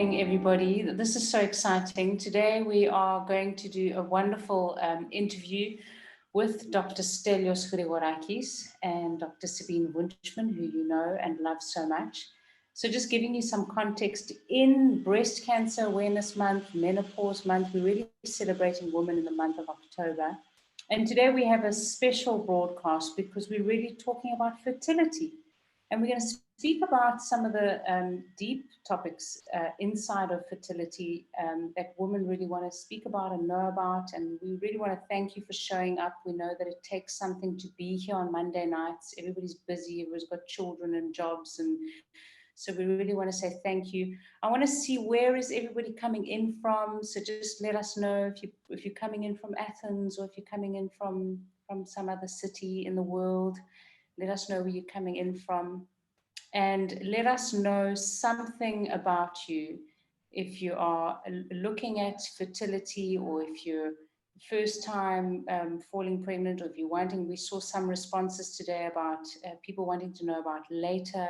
morning, everybody. This is so exciting. Today we are going to do a wonderful interview with Dr. Stelios Grigorakis and Dr. Sabine Wünschmann, who you know and love so much. So just giving you some context, in Breast Cancer Awareness Month, Menopause Month, we're really celebrating women in the month of October. And today we have a special broadcast because we're really talking about fertility. And we're going to speak about some of the deep topics inside of fertility that women really want to speak about and know about. And we really want to thank you for showing up. We know that it takes something to be here on Monday nights. Everybody's busy, everybody's got children and jobs. And so we really want to say thank you. I want to see where is everybody coming in from. So just let us know if you're coming in from Athens or if you're coming in from some other city in the world. Let us know where you're coming in from. And let us know something about you if you are looking at fertility or if you're first time falling pregnant or if you're wanting. We saw some responses today about people wanting to know about later,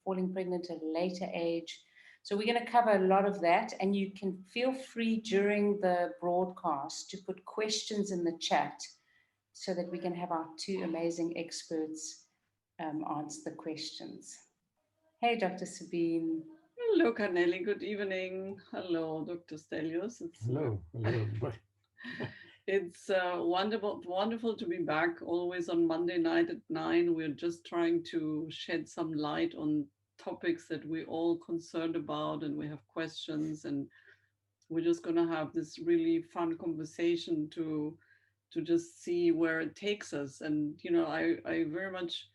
falling pregnant at a later age. So we're going to cover a lot of that, and you can feel free during the broadcast to put questions in the chat so that we can have our two amazing experts answer the questions. Hey, Dr. Sabine. Hello, Carnelli. Good evening. Hello, Dr. Stelios. Hello, everybody. It's wonderful to be back. Always on Monday night at 9. We're just trying to shed some light on topics that we're all concerned about, and we have questions, and we're just going to have this really fun conversation to just see where it takes us. And I very much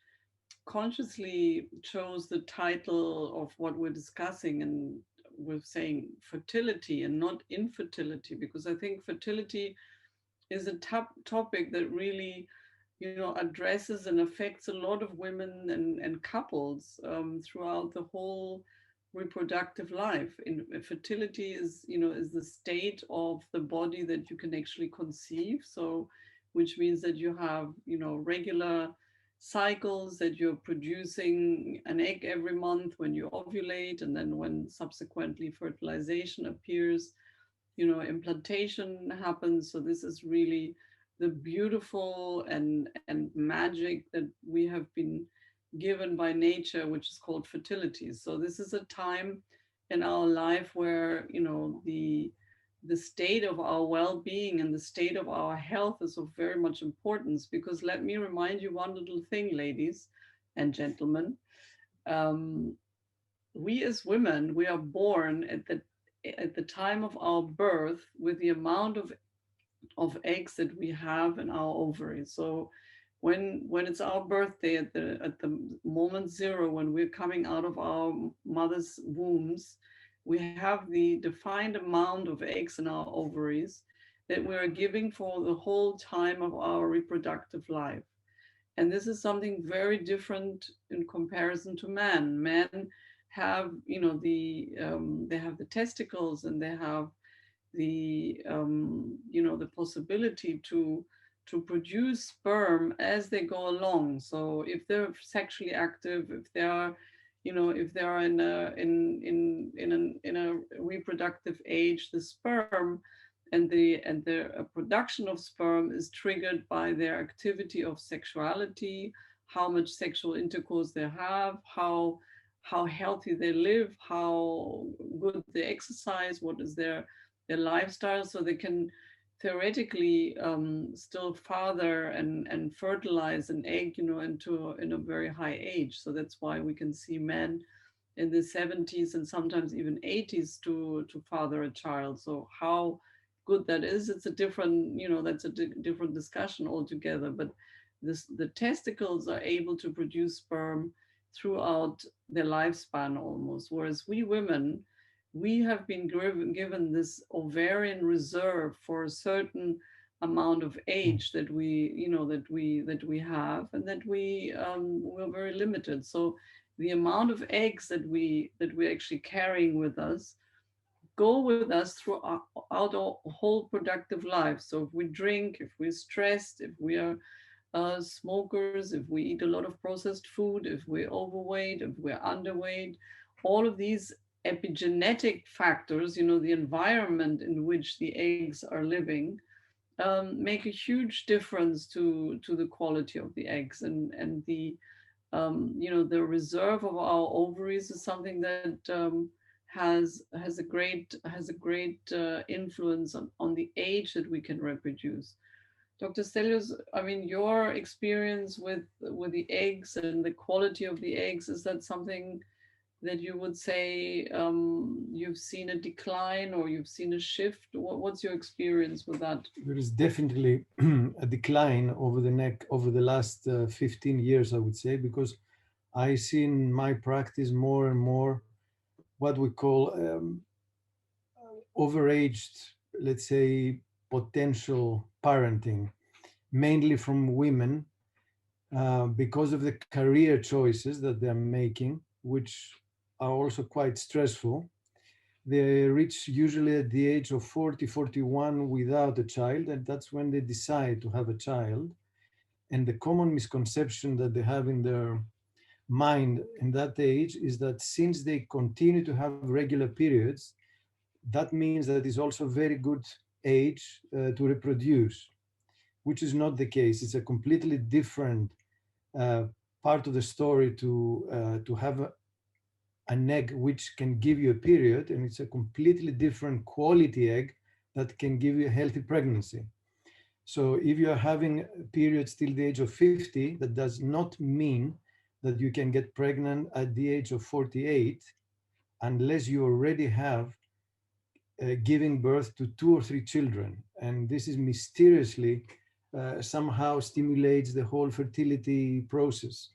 consciously chose the title of what we're discussing, and we're saying fertility and not infertility, because I think fertility is a topic that really addresses and affects a lot of women and couples throughout the whole reproductive life. Fertility is is the state of the body that you can actually conceive, so which means that you have regular cycles, that you're producing an egg every month when you ovulate, and then when subsequently fertilization appears, implantation happens. So this is really the beautiful and magic that we have been given by nature, which is called fertility. So this is a time in our life where the state of our well-being and the state of our health is of very much importance, because let me remind you one little thing, ladies and gentlemen. We as women, we are born at the time of our birth with the amount of eggs that we have in our ovaries. So when it's our birthday, at the moment zero, when we're coming out of our mother's wombs, we have the defined amount of eggs in our ovaries that we are giving for the whole time of our reproductive life. And this is something very different in comparison to men. Men have, they have the testicles, and they have the, the possibility to produce sperm as they go along. So if they're sexually active, if they are, if they are in a reproductive age, the sperm and the production of sperm is triggered by their activity of sexuality, how much sexual intercourse they have, how healthy they live, how good they exercise, what is their lifestyle, so they can theoretically still father and fertilize an egg, in a very high age. So that's why we can see men in the 70s and sometimes even 80s to father a child. So how good that is, it's a different, that's a different discussion altogether. But the testicles are able to produce sperm throughout their lifespan almost, whereas we women, we have been given this ovarian reserve for a certain amount of age that we have, and that we're very limited. So the amount of eggs that we're actually carrying with us go with us throughout our whole productive life. So if we drink, if we're stressed, if we are smokers, if we eat a lot of processed food, if we're overweight, if we're underweight, all of these epigenetic factors, the environment in which the eggs are living, make a huge difference to the quality of the eggs. And the reserve of our ovaries is something that has a great influence on the age that we can reproduce. Dr. Stelios, I mean, your experience with the eggs and the quality of the eggs, is that something that you would say you've seen a decline or you've seen a shift? What's your experience with that? There is definitely a decline over the last 15 years, I would say, because I see in my practice more and more what we call overaged, let's say, potential parenting, mainly from women, because of the career choices that they're making, which are also quite stressful. They reach usually at the age of 40, 41 without a child, and that's when they decide to have a child. And the common misconception that they have in their mind in that age is that since they continue to have regular periods, that means that it's also a very good age to reproduce, which is not the case. It's a completely different uh, part of the story to have an egg which can give you a period, and it's a completely different quality egg that can give you a healthy pregnancy. So if you are having periods till the age of 50, that does not mean that you can get pregnant at the age of 48 unless you already have giving birth to 2 or 3 children. And this is mysteriously somehow stimulates the whole fertility process.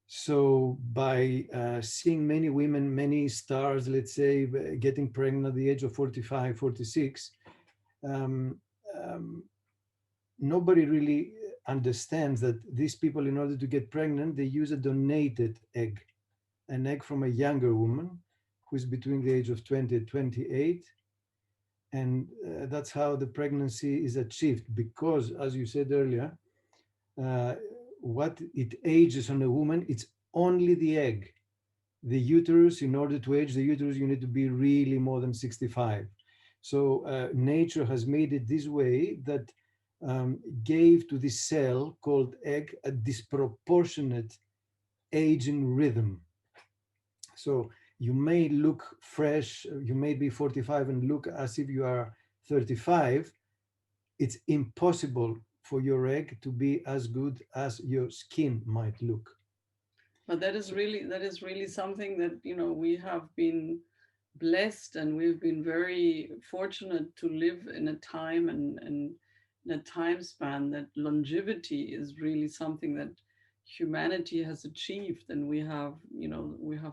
So by seeing many women, many stars, let's say, getting pregnant at the age of 45, 46, um, um, nobody really understands that these people, in order to get pregnant, they use a donated egg, an egg from a younger woman who is between the age of 20 and 28. And that's how the pregnancy is achieved, because, as you said earlier, uh, what it ages on a woman, it's only the egg. The uterus, in order to age the uterus, you need to be really more than 65. So nature has made it this way that gave to this cell called egg a disproportionate aging rhythm. So you may look fresh, you may be 45 and look as if you are 35. It's impossible for your egg to be as good as your skin might look. But that is really something that we have been blessed, and we've been very fortunate to live in a time and in a time span that longevity is really something that humanity has achieved. And we have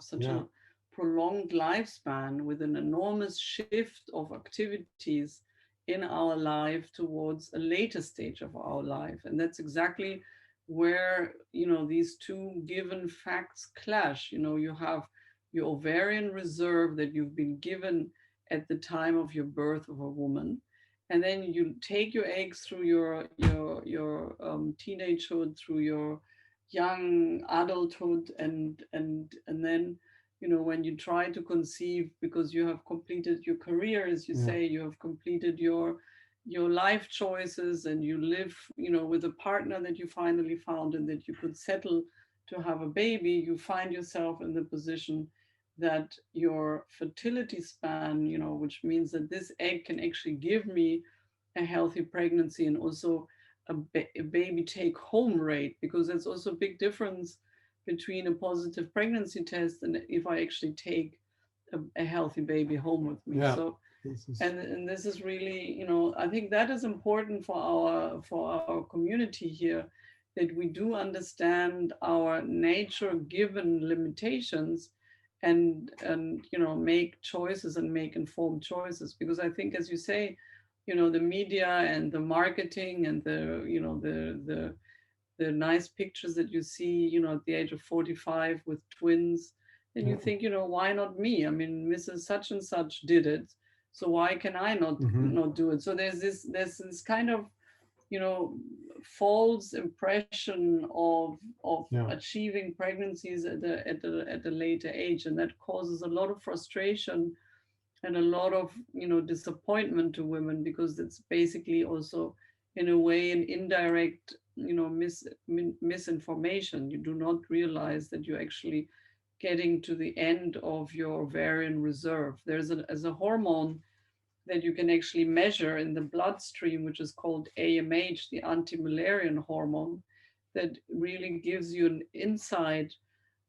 such Yeah. a prolonged lifespan with an enormous shift of activities in our life towards a later stage of our life. And that's exactly where these two given facts clash. You have your ovarian reserve that you've been given at the time of your birth of a woman, and then you take your eggs through your teenagehood, through your young adulthood, and then when you try to conceive, because you have completed your career, as you Yeah. say, you have completed your life choices, and you live with a partner that you finally found and that you could settle to have a baby. You find yourself in the position that your fertility span, which means that this egg can actually give me a healthy pregnancy, and also a baby take home rate, because there's also a big difference between a positive pregnancy test and if I actually take a healthy baby home with me. Yeah. So This is, and this is really, I think that is important for our community here, that we do understand our nature given limitations, and make choices and make informed choices. Because I think, as you say, the media and the marketing and the nice pictures that you see, at the age of 45 with twins, and you yeah. think, why not me? I mean, Mrs. Such and Such did it, so why can I not Mhm. not do it? So there's this kind of false impression of Yeah. achieving pregnancies at a later age, and that causes a lot of frustration and a lot of disappointment to women, because it's basically also in a way an indirect misinformation. You do not realize that you're actually getting to the end of your ovarian reserve. There's a hormone that you can actually measure in the bloodstream, which is called AMH, the Anti-Mullerian hormone, that really gives you an insight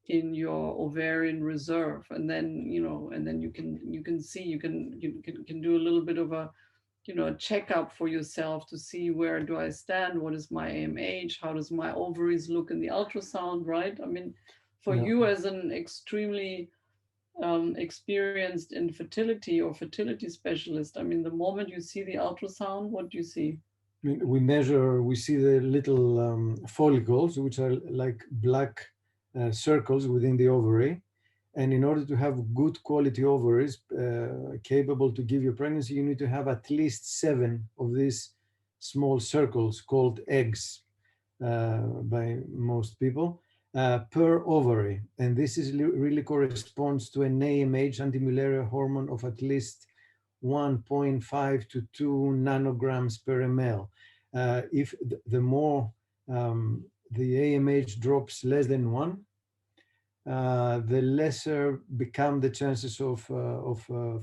in your ovarian reserve. And then you can see, you can do a little bit of a a checkup for yourself to see, where do I stand, what is my AMH, how does my ovaries look in the ultrasound, right? I mean, for Yeah. you as an extremely experienced in fertility or fertility specialist, I mean, the moment you see the ultrasound, what do you see? We see the little follicles, which are like black circles within the ovary. And in order to have good quality ovaries capable to give you pregnancy, you need to have at least 7 of these small circles called eggs by most people per ovary. And this is really corresponds to an AMH, anti-Mullerian hormone, of at least 1.5 to 2 nanograms per ml. If the more the AMH drops less than 1, the lesser become the chances of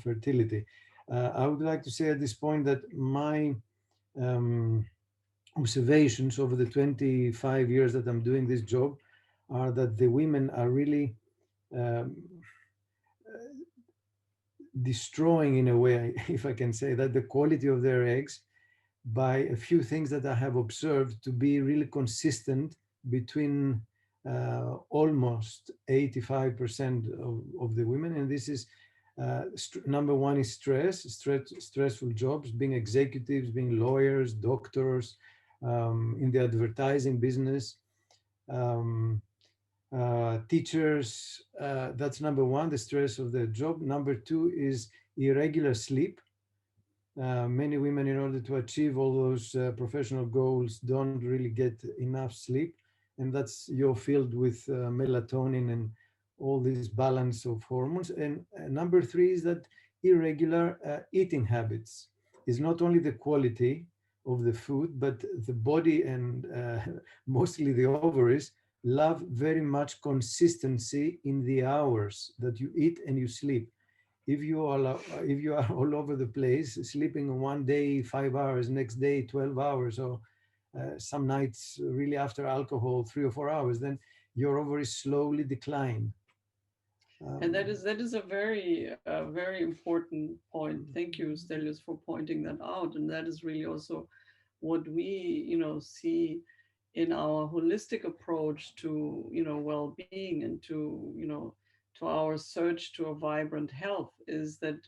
fertility. I would like to say at this point that my observations over the 25 years that I'm doing this job are that the women are really destroying, in a way, if I can say that, the quality of their eggs by a few things that I have observed to be really consistent between almost 85% of the women. And this is number one is stressful jobs, being executives, being lawyers, doctors, in the advertising business, teachers. That's number one, the stress of the job. Number two is irregular sleep. Many women, in order to achieve all those professional goals, don't really get enough sleep. And that's your field with melatonin and all this balance of hormones. And number three is that irregular eating habits is not only the quality of the food, but the body and mostly the ovaries love very much consistency in the hours that you eat and you sleep. If you are all over the place, sleeping one day 5 hours, next day 12 hours, or some nights really after alcohol 3 or 4 hours, then your ovaries slowly decline. And that is a very important point. Thank you, Stelios, for pointing that out. And that is really also what we see in our holistic approach to well-being and to to our search to a vibrant health, is that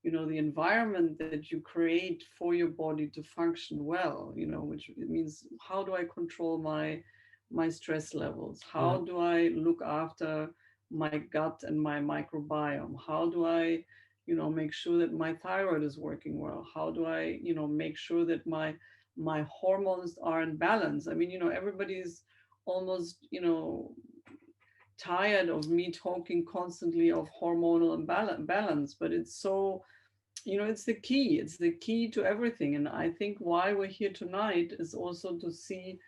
the environment that you create for your body to function well, which means, how do I control my stress levels? How do I look after my gut and my microbiome? How do I make sure that my thyroid is working well? How do I make sure that my hormones are in balance? I mean, everybody's almost tired of me talking constantly of hormonal imbalance, but it's so it's the key to everything. And I think why we're here tonight is also to see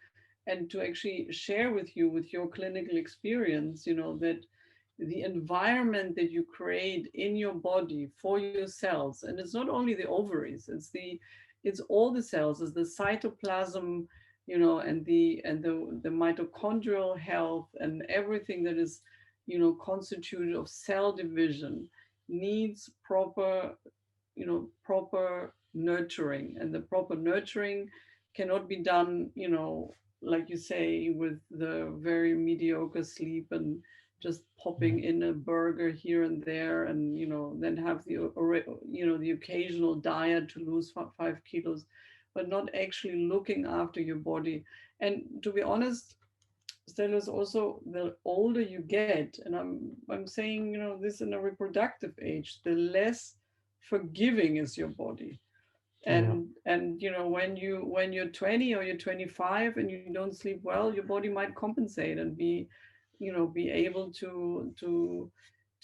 and to actually share with you, with your clinical experience, that the environment that you create in your body for your cells, and it's not only the ovaries, it's all the cells, it's the cytoplasm, and the mitochondrial health, and everything that is constituted of cell division needs proper nurturing. And the proper nurturing cannot be done like you say, with the very mediocre sleep and just popping in a burger here and there, and then have the occasional diet to lose 5 kilos, but not actually looking after your body. And to be honest, Stelios, also the older you get, and I'm saying this in a reproductive age, the less forgiving is your body. And you know, when you're 20 or you're 25 and you don't sleep well, your body might compensate and be, you know, be able to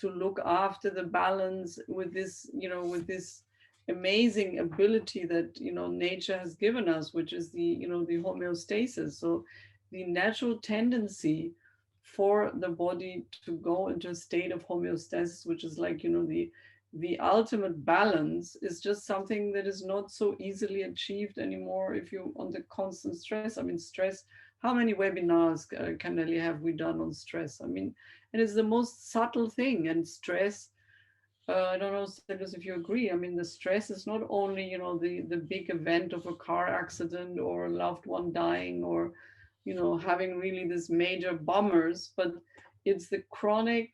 look after the balance with this, you know, with this amazing ability that, you know, nature has given us, which is the, you know, the homeostasis. So the natural tendency for the body to go into a state of homeostasis, which is like, you know, the ultimate balance, is just something that is not so easily achieved anymore if you're under constant stress. I mean, stress, how many webinars, Canelli, have we done on stress? I mean, it is the most subtle thing. And stress, I don't know, Stelios, if you agree. I mean, the stress is not only, you know, the big event of a car accident or a loved one dying or, you know, having really this major bummers, but it's the chronic,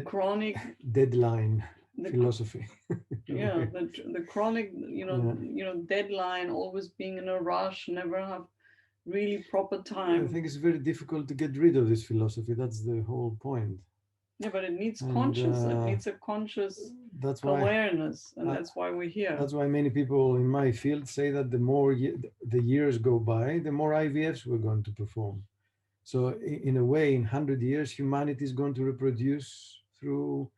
chronic deadline the, philosophy. yeah, the chronic, you know, Yeah. you know, deadline, always being in a rush, never have really proper I time. think it's very difficult to get rid of this philosophy. That's the whole point. Yeah, but it needs And, conscious. It needs a conscious that's why awareness, and that's why we're here. that's why many people in my field say that the more the years go by, the more IVFs we're going to perform. So in a way, in 100 years, humanity is going to reproduce through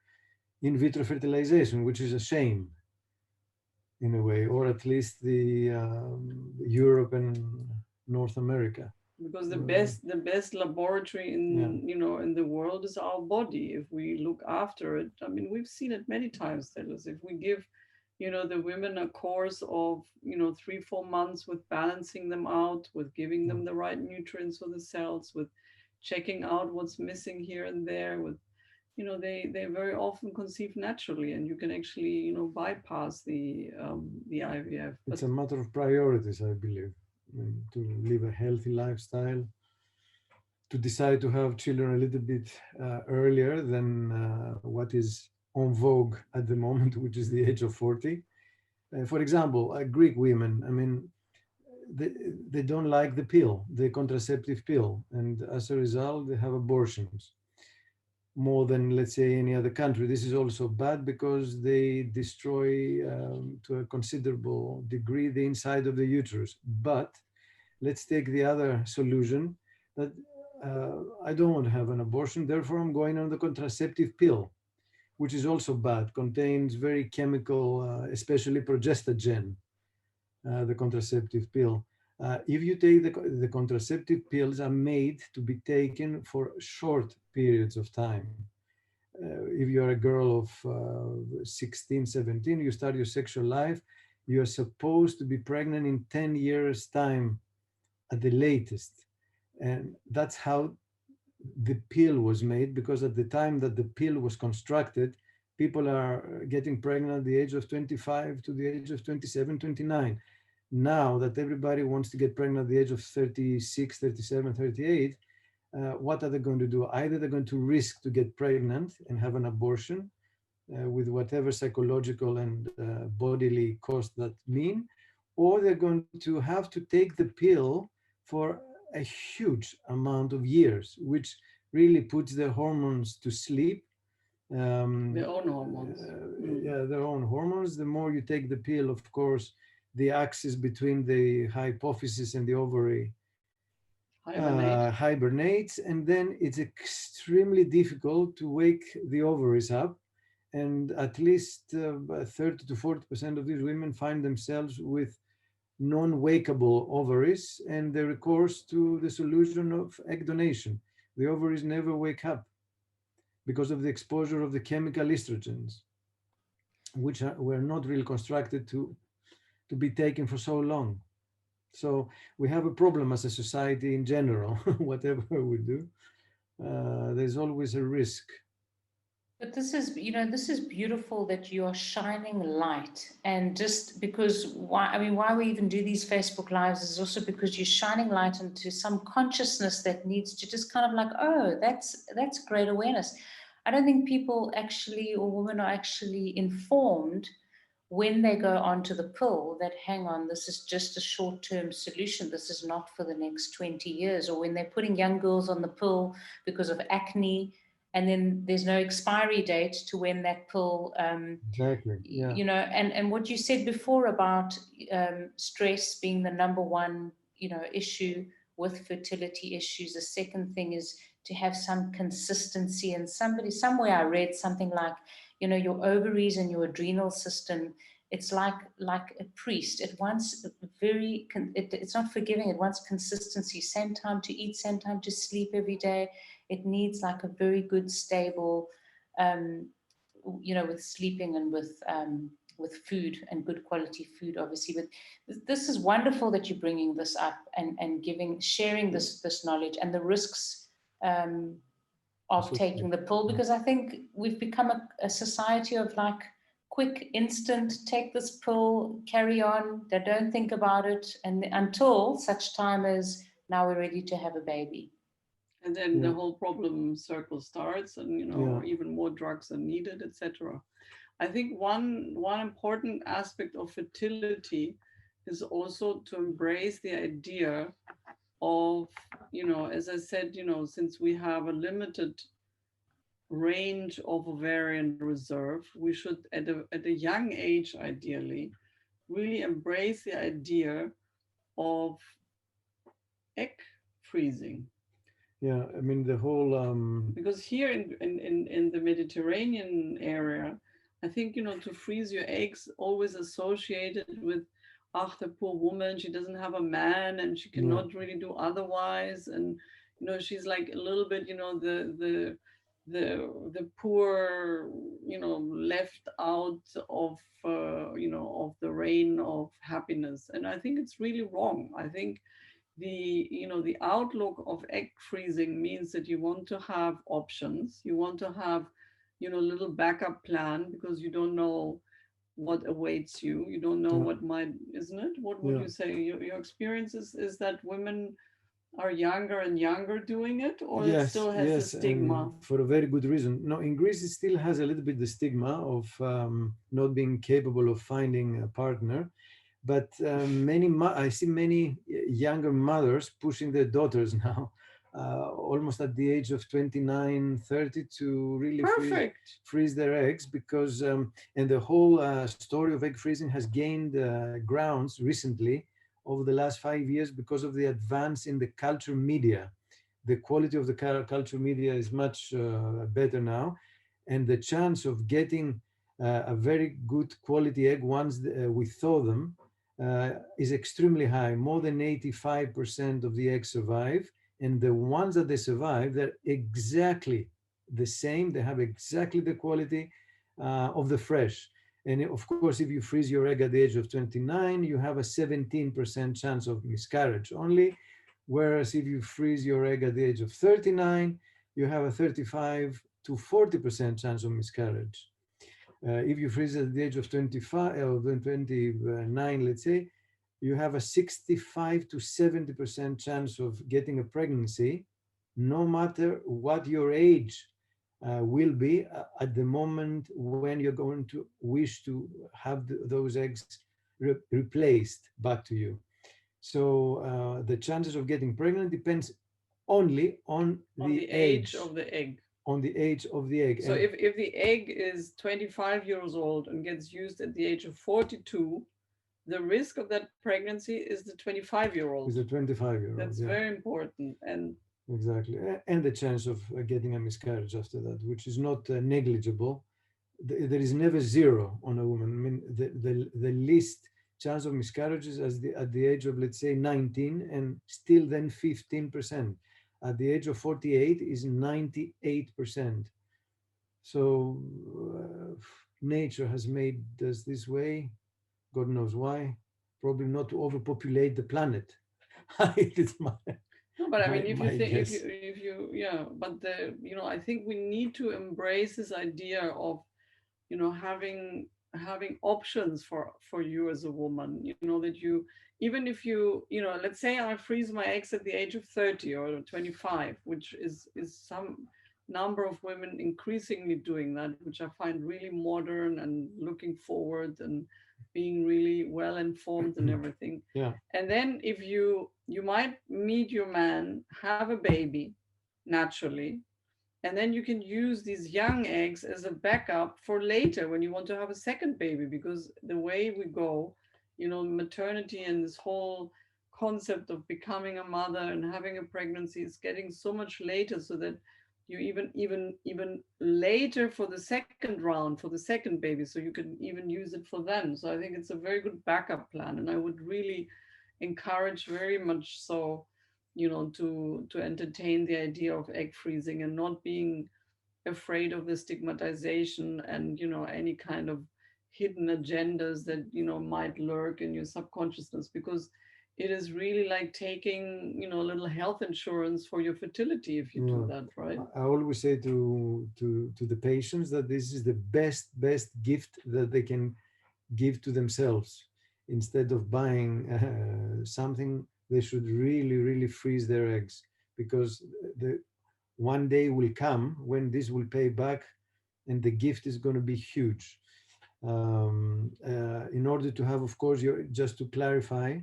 in vitro fertilization, which is a shame in a way, or at least the Europe and North America. Because the best laboratory in, you know, in the world is our body. If we look after it, I mean, we've seen it many times, Stelios. If we give, you know, the women a course of, you know, 3-4 months with balancing them out, with giving them the right nutrients for the cells, with checking out what's missing here and there, with, you know, they very often conceive naturally, and you can actually, you know, bypass the IVF. It's a matter of priorities, I believe. I mean, to live a healthy lifestyle, to decide to have children a little bit earlier than what is en vogue at the moment, which is the age of 40. For example, Greek women, I mean, they don't like the pill, the contraceptive pill, and as a result, they have abortions more than, let's say, any other country. This is also bad because they destroy to a considerable degree the inside of the uterus. But let's take the other solution, that I don't want to have an abortion, therefore I'm going on the contraceptive pill, which is also bad, contains very chemical, especially progestogen, the contraceptive pill. If you take the contraceptive pills are made to be taken for short periods of time. If you're a girl of 16, 17, you start your sexual life, you're supposed to be pregnant in 10 years time at the latest. And that's how the pill was made, because at the time that the pill was constructed, people are getting pregnant at the age of 25 to the age of 27, 29. Now that everybody wants to get pregnant at the age of 36, 37, 38, what are they going to do? Either they're going to risk to get pregnant and have an abortion with whatever psychological and bodily cost that mean, or they're going to have to take the pill for a huge amount of years, which really puts their hormones to sleep. Their own hormones. Yeah, their own hormones. The more you take the pill, of course, the axis between the hypophysis and the ovary hibernates, and then it's extremely difficult to wake the ovaries up. And at least 30 to 40% of these women find themselves with non-wakeable ovaries, and they recourse to the solution of egg donation. The ovaries never wake up because of the exposure of the chemical estrogens, which were not really constructed to be taken for so long. So we have a problem as a society in general. Whatever we do, there's always a risk. But this is, you know, this is beautiful that you are shining light. And just because why we even do these Facebook Lives is also because you're shining light into some consciousness that needs to just kind of like, oh, that's great awareness. I don't think people actually, or women are actually informed when they go onto the pill that, hang on, this is just a short-term solution. This is not for the next 20 years. Or when they're putting young girls on the pill because of acne, and then there's no expiry date to when that pill, Exactly. Yeah. you know, and what you said before about stress being the number one, you know, issue with fertility issues. The second thing is to have some consistency. And somewhere I read something like, you know, your ovaries and your adrenal system, it's like a priest. It wants it's not forgiving. It wants consistency. Same time to eat, same time to sleep every day. It needs like a very good, stable, you know, with sleeping and with food and good quality food, obviously. But this is wonderful that you're bringing this up and sharing this knowledge and the risks of taking the pill, because I think we've become a society of like quick, instant, take this pill, carry on. They don't think about it, and until such time as now we're ready to have a baby. And then the whole problem circle starts, and you know, even more drugs are needed, etc. I think one important aspect of fertility is also to embrace the idea of, you know, as I said, you know, since we have a limited range of ovarian reserve, we should at a young age, ideally, really embrace the idea of egg freezing. Yeah, I mean the whole because here in the Mediterranean area, I think, you know, to freeze your eggs always associated with, ah, the poor woman, she doesn't have a man and she cannot really do otherwise, and you know, she's like a little bit, you know, the poor, you know, left out of you know, of the reign of happiness. And I think it's really wrong. I think the outlook of egg freezing means that you want to have options, you want to have, you know, a little backup plan, because you don't know what awaits you, you don't know what might, isn't it? What would you say your experience is that women are younger and younger doing it, or it still has the stigma? For a very good reason. No, in Greece it still has a little bit the stigma of not being capable of finding a partner. But I see many younger mothers pushing their daughters now, almost at the age of 29, 30, to really freeze their eggs, because, and the whole story of egg freezing has gained grounds recently over the last 5 years because of the advance in the culture media. The quality of the culture media is much better now, and the chance of getting a very good quality egg once we thaw them is extremely high. More than 85% of the eggs survive, and the ones that they survive, they're exactly the same. They have exactly the quality of the fresh. And of course, if you freeze your egg at the age of 29, you have a 17% chance of miscarriage only. Whereas if you freeze your egg at the age of 39, you have a 35 to 40% chance of miscarriage. If you freeze at the age of 25 or 29, let's say, you have a 65 to 70% chance of getting a pregnancy, no matter what your age will be at the moment when you're going to wish to have those eggs replaced back to you. So the chances of getting pregnant depends only on the age of the egg. On the age of the egg. So if the egg is 25 years old and gets used at the age of 42, the risk of that pregnancy is the 25-year-old. Is the 25-year-old. That's very important. And exactly. And the chance of getting a miscarriage after that, which is not negligible. There is never zero on a woman. I mean, the least chance of miscarriages at the age of, let's say, 19, and still then 15%. At the age of 48 is 98%. So nature has made us this way. God knows why. Probably not to overpopulate the planet. No, but I mean, if you, yeah, but you know, I think we need to embrace this idea of, you know, having options for you as a woman. You know, that you, even if you know, let's say I freeze my eggs at the age of 30 or 25, which is some number of women increasingly doing that, which I find really modern and looking forward and being really well informed and everything. Yeah. And then if you might meet your man, have a baby naturally, And then you can use these young eggs as a backup for later when you want to have a second baby, because the way we go, maternity and this whole concept of becoming a mother and having a pregnancy is getting so much later, so that you even later for the second round, for the second baby, so you can even use it for them. So I think it's a very good backup plan, and I would really encourage very much so, to entertain the idea of egg freezing and not being afraid of the stigmatization and any kind of hidden agendas that might lurk in your subconsciousness, because it is really like taking a little health insurance for your fertility if you do that, right? I always say to the patients that this is the best gift that they can give to themselves. Instead of buying something, they should really freeze their eggs, because the one day will come when this will pay back, and the gift is going to be huge. In order to have, of course, just to clarify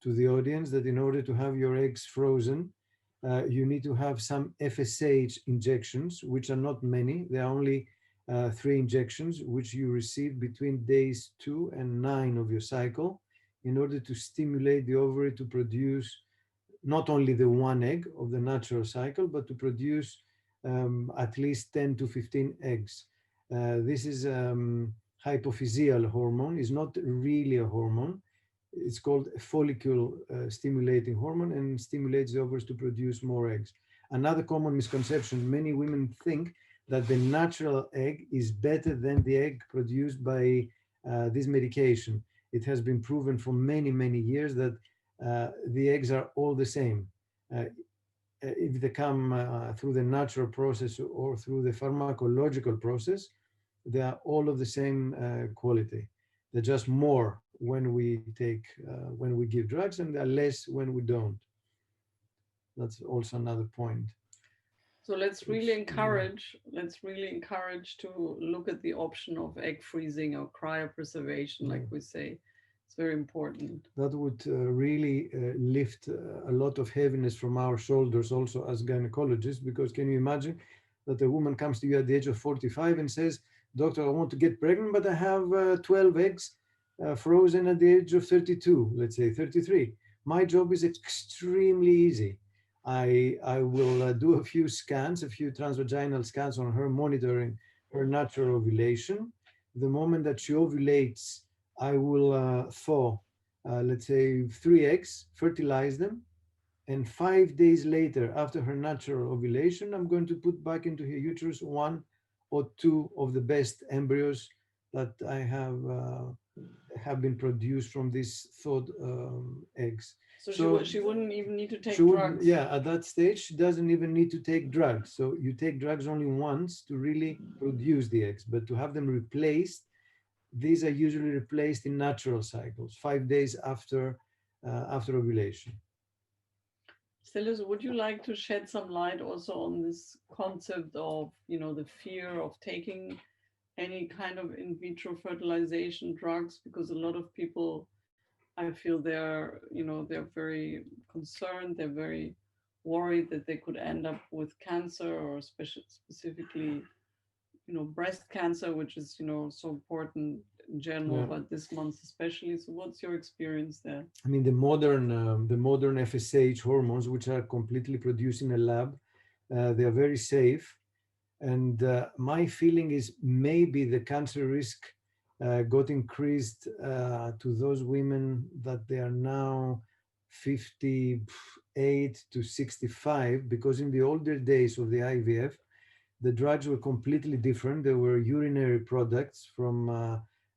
to the audience, that in order to have your eggs frozen, you need to have some FSH injections, which are not many. There are only 3 injections, which you receive between days 2 and 9 of your cycle, in order to stimulate the ovary to produce not only the one egg of the natural cycle, but to produce at least 10 to 15 eggs. This is hypophyseal hormone. It's not really a hormone. It's called a follicle stimulating hormone, and stimulates the ovaries to produce more eggs. Another common misconception, many women think that the natural egg is better than the egg produced by this medication. It has been proven for many years that the eggs are all the same. If they come through the natural process or through the pharmacological process, they are all of the same quality. They're just more when we give drugs, and they're less when we don't. That's also another point. So let's really encourage to look at the option of egg freezing or cryopreservation, like we say. It's very important. That would really lift a lot of heaviness from our shoulders also as gynecologists, because can you imagine that a woman comes to you at the age of 45 and says, "Doctor, I want to get pregnant, but I have 12 eggs frozen at the age of 32, let's say 33. My job is extremely easy. I will do a few transvaginal scans on her, monitoring her natural ovulation. The moment that she ovulates, I will thaw, let's say 3 eggs, fertilize them, and 5 days later, after her natural ovulation, I'm going to put back into her uterus 1 or 2 of the best embryos that I have been produced from these thawed eggs." So she wouldn't even need to take drugs. At that stage, she doesn't even need to take drugs. So you take drugs only once to really produce the eggs, but to have them replaced, these are usually replaced in natural cycles, 5 days after ovulation. Stelios, would you like to shed some light also on this concept of, the fear of taking any kind of in vitro fertilization drugs? Because a lot of people, I feel they're very concerned. They're very worried that they could end up with cancer, or specifically, breast cancer, which is, so important in general, but this month especially. So what's your experience there? I mean, the modern FSH hormones, which are completely produced in a lab, they are very safe. And my feeling is maybe the cancer risk got increased to those women that they are now 58 to 65, because in the older days of the IVF, the drugs were completely different. They were urinary products from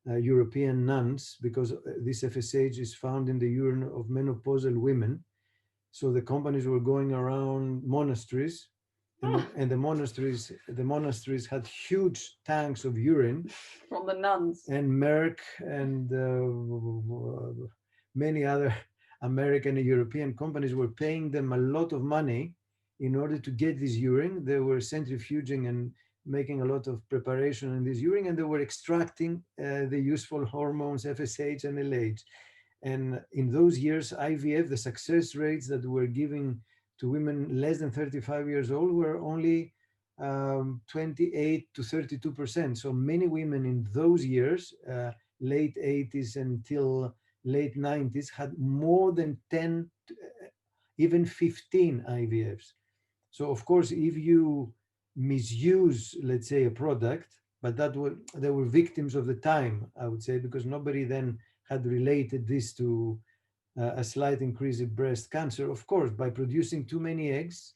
European nuns, because this FSH is found in the urine of menopausal women. So the companies were going around monasteries, and the monasteries had huge tanks of urine from the nuns. And Merck and many other American and European companies were paying them a lot of money in order to get this urine. They were centrifuging and making a lot of preparation in this urine, and they were extracting the useful hormones FSH and LH. And in those years, IVF, the success rates that were giving to women less than 35 years old were only 28 to 32%. So many women in those years, late 80s until late 90s, had more than 10, even 15 IVFs. So of course, if you misuse, let's say, a product, but they were victims of the time, I would say, because nobody then had related this to a slight increase in breast cancer. Of course, by producing too many eggs,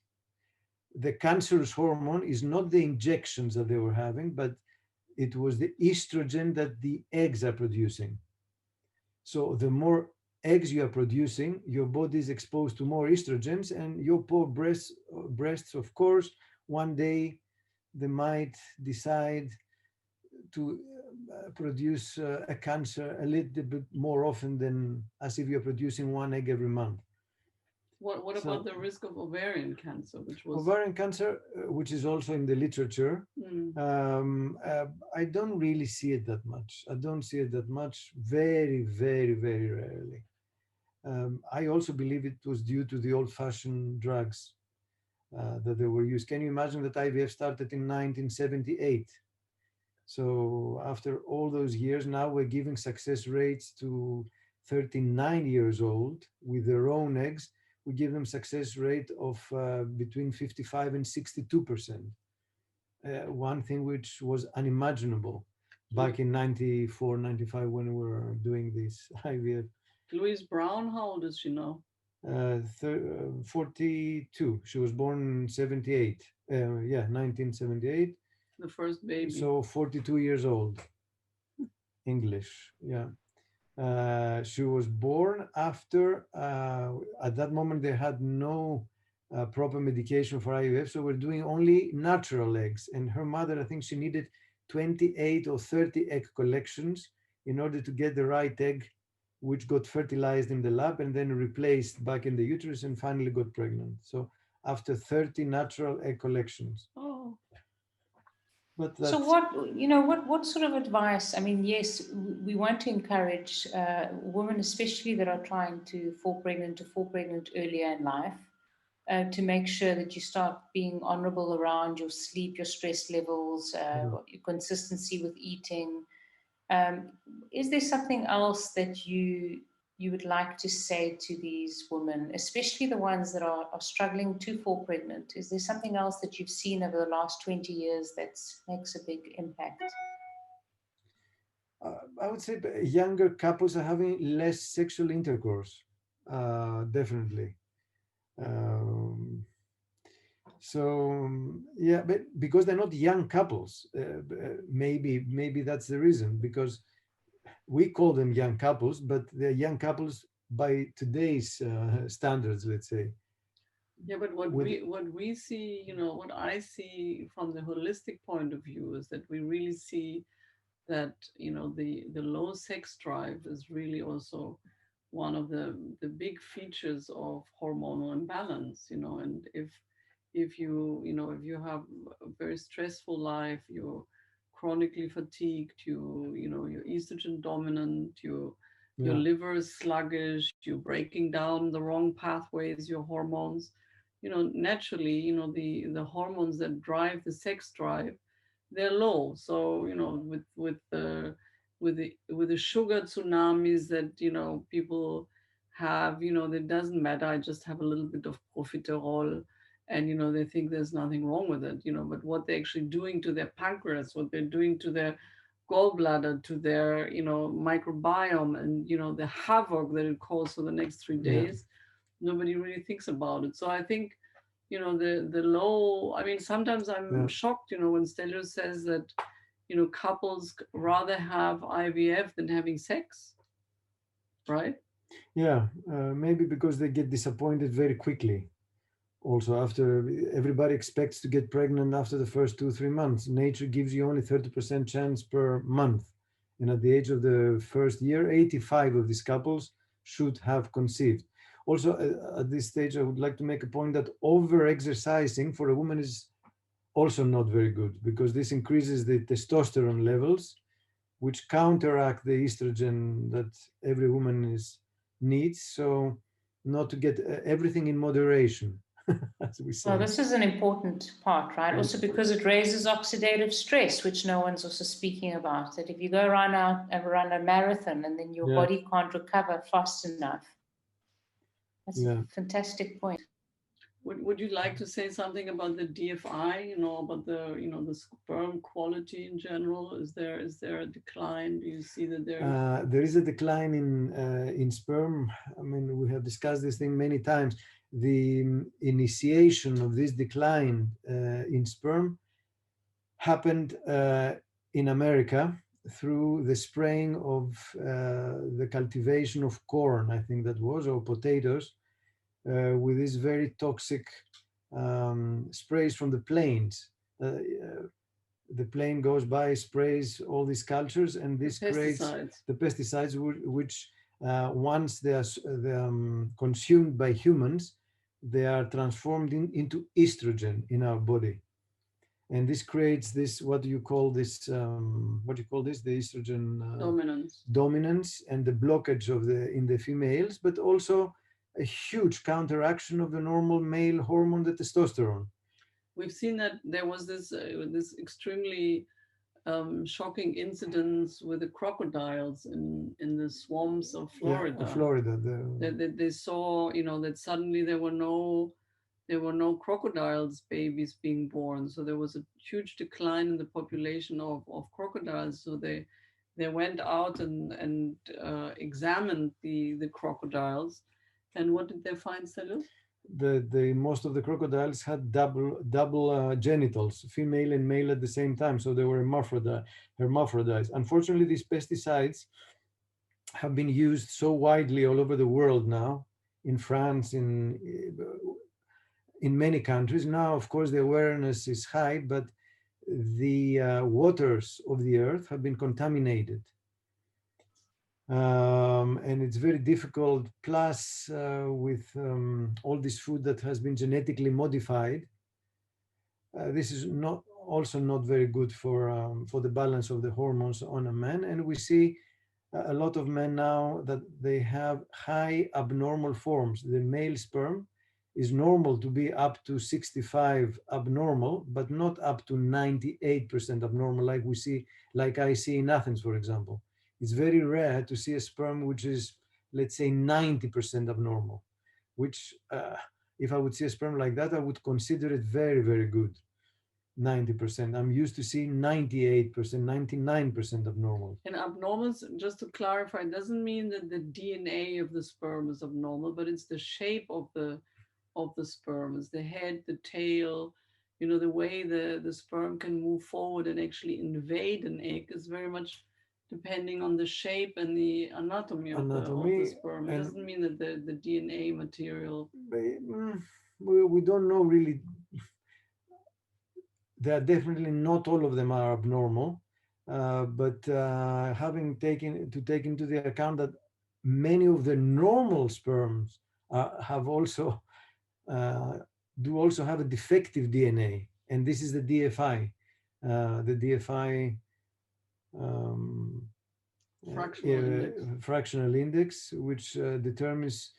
the cancerous hormone is not the injections that they were having, but it was the estrogen that the eggs are producing. So the more eggs you are producing, your body is exposed to more estrogens, and your poor breasts, of course, one day they might decide to produce a cancer a little bit more often than as if you're producing one egg every month. What about the risk of ovarian cancer, which was ovarian cancer, which is also in the literature? I don't really see it that much. I don't see it that much. Very, very, very rarely. I also believe it was due to the old-fashioned drugs that they were used. Can you imagine that IVF started in 1978? So after all those years, now we're giving success rates to 39 years old with their own eggs. We give them success rate of between 55 and 62%. One thing which was unimaginable back in 94, 95 when we were doing this IVF. Louise Brown, how old is she now? 42. She was born in 78. 1978. The first baby. So 42 years old. English, yeah. She was born after, at that moment, they had no proper medication for IVF, so we're doing only natural eggs. And her mother, I think she needed 28 or 30 egg collections in order to get the right egg, which got fertilized in the lab and then replaced back in the uterus and finally got pregnant. So after 30 natural egg collections. Oh. But so what sort of advice? I mean, yes, we want to encourage women, especially that are trying to fall pregnant earlier in life, to make sure that you start being honorable around your sleep, your stress levels, your consistency with eating. Is there something else that you would like to say to these women, especially the ones that are struggling to fall pregnant? Is there something else that you've seen over the last 20 years that makes a big impact? I would say younger couples are having less sexual intercourse, definitely. Yeah, but because they're not young couples, maybe that's the reason, because we call them young couples, but they're young couples by today's standards, let's say. Yeah, but what we see, what I see from the holistic point of view is that we really see that, the low sex drive is really also one of the big features of hormonal imbalance, and if you have a very stressful life, you're chronically fatigued, you're estrogen dominant, your liver is sluggish, you're breaking down the wrong pathways, your hormones, naturally, the hormones that drive the sex drive, they're low. So, with the sugar tsunamis that, people have, it doesn't matter. I just have a little bit of profiterol, and, they think there's nothing wrong with it, but what they're actually doing to their pancreas, what they're doing to their gallbladder, to their, microbiome, and, the havoc that it causes for the next 3 days, nobody really thinks about it. So I think, the low, I mean, sometimes I'm shocked, when Stelios says that, couples rather have IVF than having sex, right? Yeah, maybe because they get disappointed very quickly. Also, after everybody expects to get pregnant after the first 2-3 months, nature gives you only 30% chance per month. And at the age of the first year, 85 of these couples should have conceived. Also, at this stage, I would like to make a point that over-exercising for a woman is also not very good, because this increases the testosterone levels, which counteract the estrogen that every woman needs. So not to get everything in moderation. as we say. Well, this is an important part, right? Also because it raises oxidative stress, which no one's also speaking about. That if you go run a marathon and then your body can't recover fast enough. That's a fantastic point. Would you like to say something about the DFI, about the sperm quality in general? Is there a decline? Do you see that there is a decline in sperm? I mean, we have discussed this thing many times. The initiation of this decline in sperm happened in America through the spraying of the cultivation of corn, I think that was, or potatoes, with these very toxic sprays from the planes. The plane goes by, sprays all these cultures, and this creates the pesticides, which once they are consumed by humans, they are transformed into estrogen in our body. And this creates this, what do you call this, the estrogen dominance and the blockage of in the females, but also a huge counteraction of the normal male hormone, the testosterone. We've seen that there was this extremely shocking incidents with the crocodiles in the swamps of Florida. Yeah, Florida. They saw, that suddenly there were no crocodiles babies being born. So there was a huge decline in the population of crocodiles. So they went out and examined the crocodiles. And what did they find, Stelios? Most of the crocodiles had double genitals, female and male at the same time. So they were hermaphrodites. Unfortunately, these pesticides have been used so widely all over the world now, in France, in many countries. Now, of course, the awareness is high, but the waters of the earth have been contaminated. And it's very difficult, plus with all this food that has been genetically modified, this is also not very good for the balance of the hormones on a man. And we see a lot of men now that they have high abnormal forms. The male sperm is normal to be up to 65 abnormal, but not up to 98% abnormal, like I see in Athens, for example. It's very rare to see a sperm which is, let's say, 90% abnormal, which if I would see a sperm like that, I would consider it very, very good. 90%. I'm used to seeing 98%, 99% abnormal. And abnormals, just to clarify, doesn't mean that the DNA of the sperm is abnormal, but it's the shape of the sperm. It's the head, the tail, the way the sperm can move forward and actually invade an egg is very much depending on the shape and the anatomy of the sperm. It doesn't mean that the DNA material. We don't know really. They are definitely not all of them are abnormal, but having take into the account that many of the normal sperms have also do also have a defective DNA, and this is the DFI. The DFI fractional index, which determines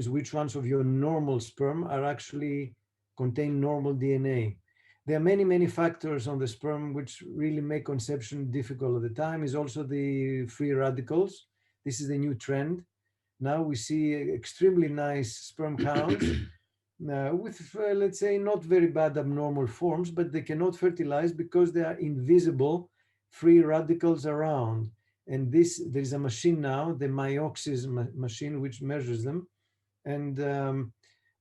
which ones of your normal sperm are actually contain normal DNA. There are many factors on the sperm which really make conception difficult at the time. Is also the free radicals. This is the new trend. Now we see extremely nice sperm counts with, let's say, not very bad abnormal forms, but they cannot fertilize because there are invisible free radicals around. And there is a machine now, the Myoxis machine, which measures them. And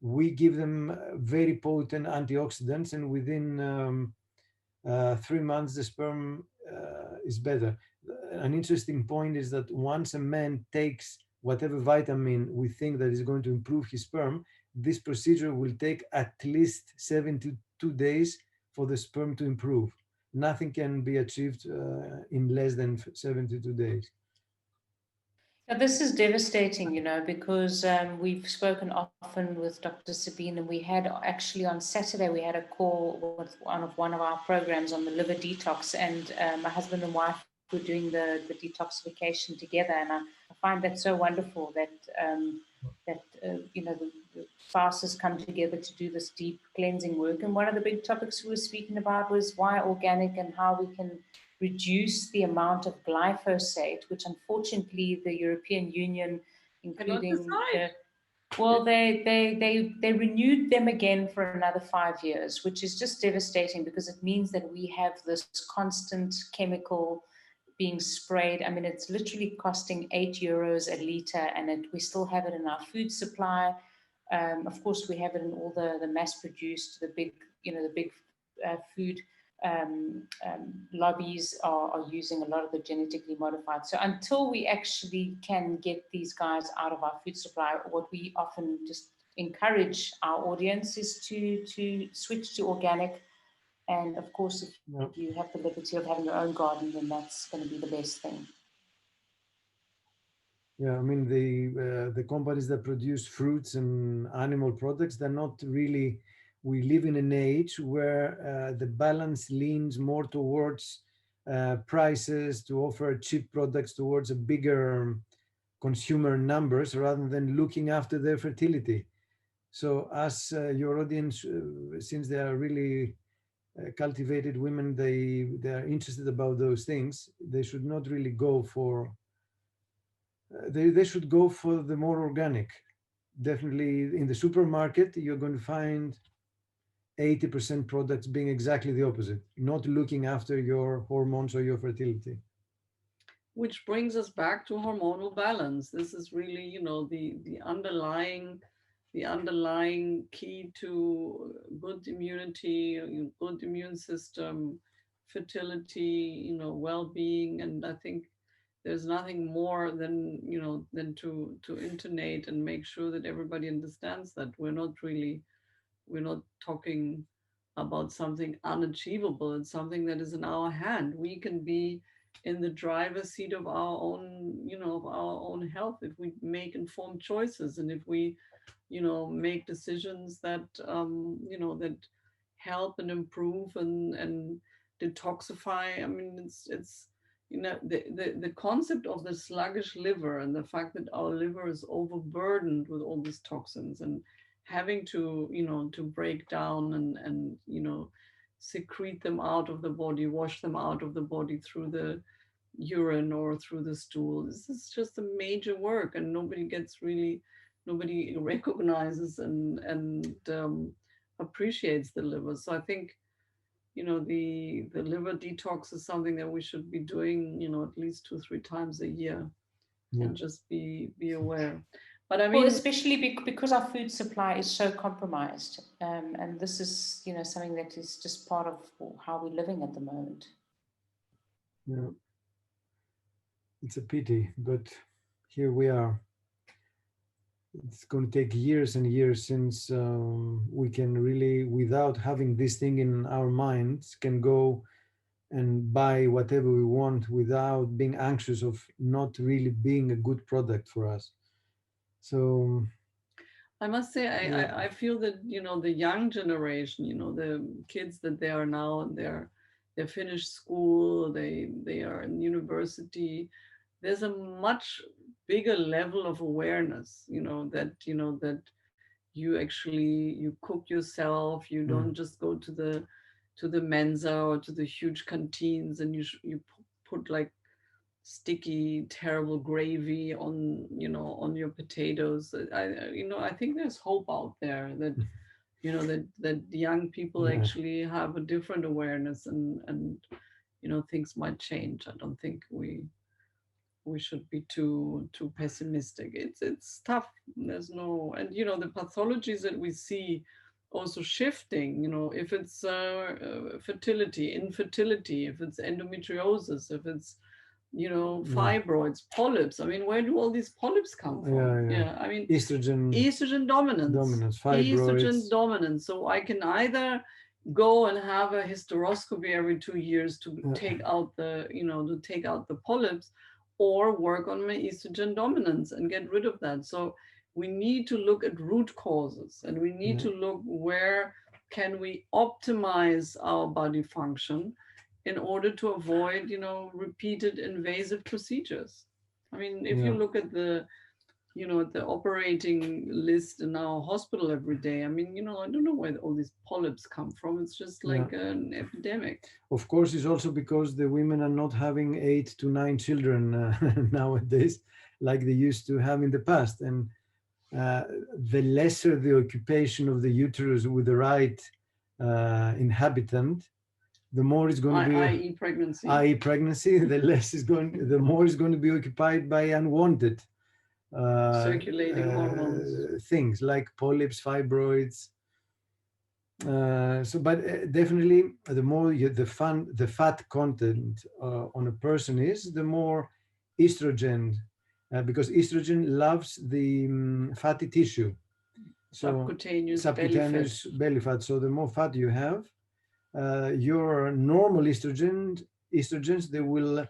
we give them very potent antioxidants, and within 3 months, the sperm is better. An interesting point is that once a man takes whatever vitamin we think that is going to improve his sperm, this procedure will take at least 72 days for the sperm to improve. Nothing can be achieved in less than 72 days. Now, this is devastating, because we've spoken often with Dr. Sabine, and we had actually on Saturday, we had a call with one of our programs on the liver detox, and my husband and wife were doing the detoxification together. And I find that so wonderful that the spouses come together to do this deep cleansing work. And one of the big topics we were speaking about was why organic and how we can reduce the amount of glyphosate, which unfortunately the European Union, including well, they renewed them again for another 5 years, which is just devastating because it means that we have this constant chemical being sprayed. I mean, it's literally costing €8 a litre, and we still have it in our food supply. Of course, we have it in all the mass-produced, the big food lobbies are using a lot of the genetically modified. So until we actually can get these guys out of our food supply, what we often just encourage our audience is to switch to organic. And of course, if you have the liberty of having your own garden, then that's going to be the best thing. Yeah, I mean, the companies that produce fruits and animal products, they're not really, we live in an age where the balance leans more towards prices, to offer cheap products towards a bigger consumer numbers rather than looking after their fertility. So as your audience, since they are really cultivated women, they are interested about those things, they should not really go for they should go for the more organic. Definitely in the supermarket, you're going to find 80% products being exactly the opposite, not looking after your hormones or your fertility. Which brings us back to hormonal balance. This is really, you know, the underlying key to good immunity, good immune system, fertility, you know, well-being. And I think there's nothing more than, you know, than to intonate and make sure that everybody understands that we're not talking about something unachievable. It's something that is in our hand. We can be in the driver's seat of our own, you know, of our own health if we make informed choices, and if we, you know, make decisions that, you know, that help and improve and detoxify. I mean, it's you know, the concept of the sluggish liver and the fact that our liver is overburdened with all these toxins and having to, you know, to break down and you know, secrete them out of the body, wash them out of the body through the urine or through the stool. This is just a major work, and nobody recognizes and appreciates the liver. So I think, you know, the liver detox is something that we should be doing, you know, at least 2-3 times a year, and just be aware. But I mean, well, especially because our food supply is so compromised, and this is, you know, something that is just part of how we're living at the moment. Yeah, it's a pity, but here we are. It's going to take years and years since we can really, without having this thing in our minds, can go and buy whatever we want without being anxious of not really being a good product for us. So I must say, I feel that, you know, the young generation, you know, the kids that they are now, they're finished school, they are in university. There's a much bigger level of awareness, you know, that you actually, you cook yourself, you don't just go to the Mensa or to the huge canteens and you put like sticky, terrible gravy on, you know, on your potatoes. I think there's hope out there that, you know, that young people actually have a different awareness and, you know, things might change. I don't think we should be too pessimistic. It's tough. There's no, and you know, the pathologies that we see also shifting, you know, if it's fertility, infertility, if it's endometriosis, if it's, you know, fibroids, polyps. I mean, where do all these polyps come from? I mean, estrogen dominance, fibroids. Estrogen dominance. So I can either go and have a hysteroscopy every 2 years to take out the, you know, to take out the polyps, or work on my estrogen dominance and get rid of that. So we need to look at root causes, and we need to look where can we optimize our body function in order to avoid, you know, repeated invasive procedures. I mean, if you look at the you know, at the operating list in our hospital every day. I mean, you know, I don't know where all these polyps come from. It's just like an epidemic. Of course, it's also because the women are not having 8 to 9 children nowadays, like they used to have in the past. And the lesser the occupation of the uterus with the right inhabitant, the more it's going to be, i.e. pregnancy. i.e. pregnancy, the less is going, the more is going to be occupied by unwanted circulating hormones, things like polyps, fibroids. But definitely, the more the fat content on a person is, the more estrogen, because estrogen loves the fatty tissue. So subcutaneous belly fat. So the more fat you have, your normal estrogens, they will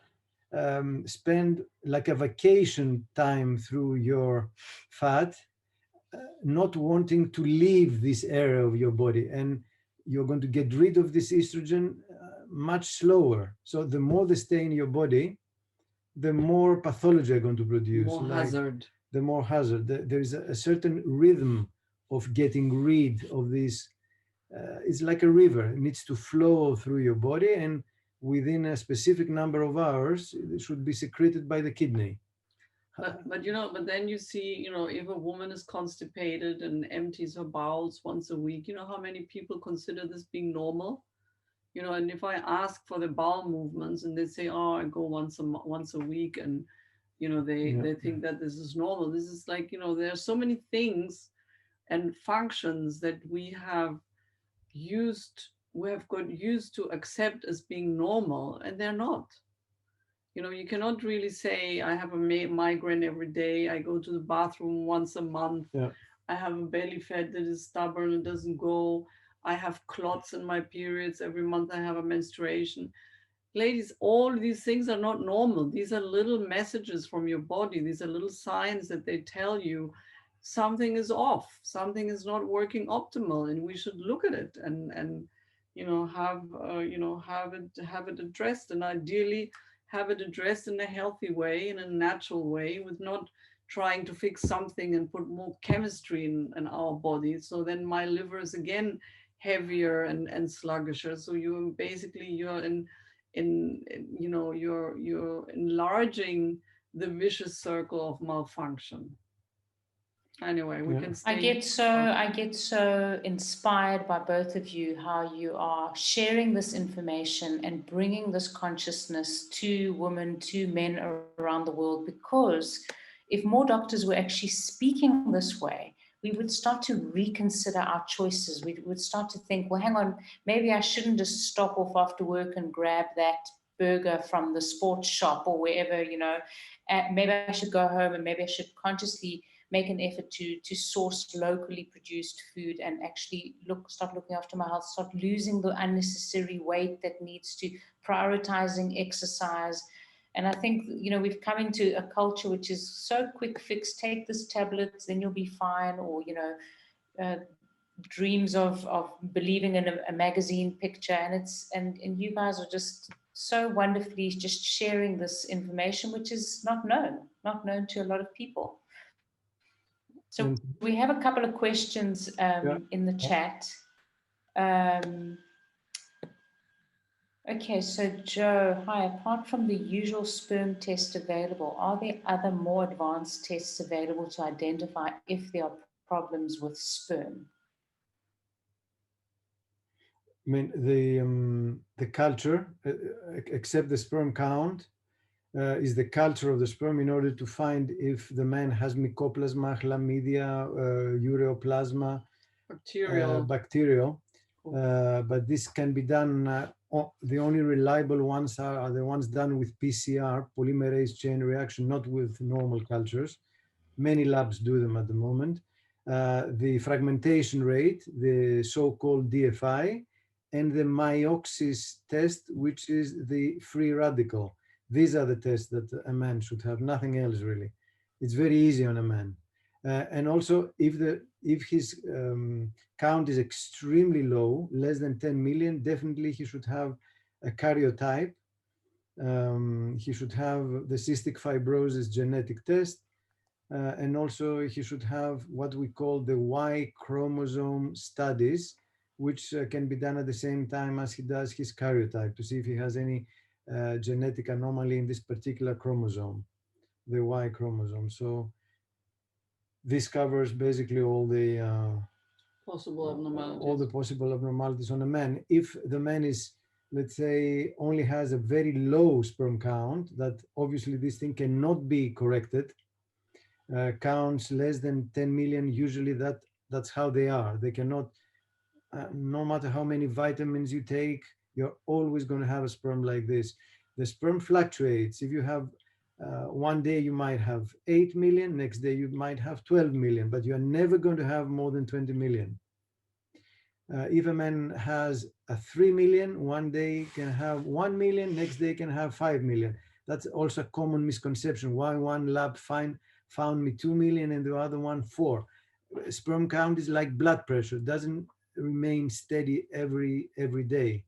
spend like a vacation time through your fat, not wanting to leave this area of your body, and you're going to get rid of this estrogen much slower. So the more they stay in your body, the more pathology are going to produce, more hazard. The more hazard. There is a certain rhythm of getting rid of this. It's like a river. It needs to flow through your body, and within a specific number of hours, it should be secreted by the kidney. But you know, but then you see, you know, if a woman is constipated and empties her bowels once a week, you know how many people consider this being normal? You know, and if I ask for the bowel movements and they say, oh, I go once a week, and you know, they think that this is normal. This is like, you know, there are so many things and functions that we have got used to accept as being normal, and they're not. You know, you cannot really say, I have a migraine every day, I go to the bathroom once a month, I have a belly fat that is stubborn and doesn't go, I have clots in my periods, every month I have a menstruation. Ladies, all these things are not normal. These are little messages from your body. These are little signs that they tell you something is off, something is not working optimal, and we should look at it and you know, have it addressed, and ideally have it addressed in a healthy way, in a natural way, with not trying to fix something and put more chemistry in our body. So then my liver is again heavier and sluggisher. So you're you know, you're enlarging the vicious circle of malfunction. Anyway, we can stay. I get so inspired by both of you, how you are sharing this information and bringing this consciousness to women, to men around the world, because if more doctors were actually speaking this way, we would start to reconsider our choices. We would start to think, well, hang on, maybe I shouldn't just stop off after work and grab that burger from the sports shop or wherever, you know, maybe I should go home and maybe I should consciously make an effort to source locally produced food and actually start looking after my health, start losing the unnecessary weight that needs to, prioritizing exercise. And I think, you know, we've come into a culture which is so quick fix, take this tablet, then you'll be fine, or, you know, dreams of believing in a magazine picture. And you guys are just so wonderfully just sharing this information, which is not known to a lot of people. So we have a couple of questions in the chat. Okay, so Joe, hi. Apart from the usual sperm test available, are there other more advanced tests available to identify if there are problems with sperm? I mean, the culture, except the sperm count, is the culture of the sperm in order to find if the man has mycoplasma, chlamydia, ureoplasma, bacterial. But this can be done, the only reliable ones are the ones done with PCR, polymerase chain reaction, not with normal cultures. Many labs do them at the moment. The fragmentation rate, the so-called DFI, and the meiosis test, which is the free radical. These are the tests that a man should have, nothing else really. It's very easy on a man. And also, if his count is extremely low, less than 10 million, definitely he should have a karyotype. He should have the cystic fibrosis genetic test, And also he should have what we call the Y chromosome studies, which can be done at the same time as he does his karyotype to see if he has any genetic anomaly in this particular chromosome, the Y chromosome. So this covers basically all the Possible abnormalities. all the possible abnormalities on a man. If the man is, let's say, only has a very low sperm count, that obviously this thing cannot be corrected. Counts less than 10 million, usually that's how they are. They cannot, no matter how many vitamins you take, you're always going to have a sperm like this. The sperm fluctuates. If you have one day you might have 8 million, next day you might have 12 million, but you're never going to have more than 20 million. If a man has a 3 million, one day can have 1 million, next day can have 5 million. That's also a common misconception. Why one lab found me 2 million and the other one 4? Sperm count is like blood pressure, it doesn't remain steady every day.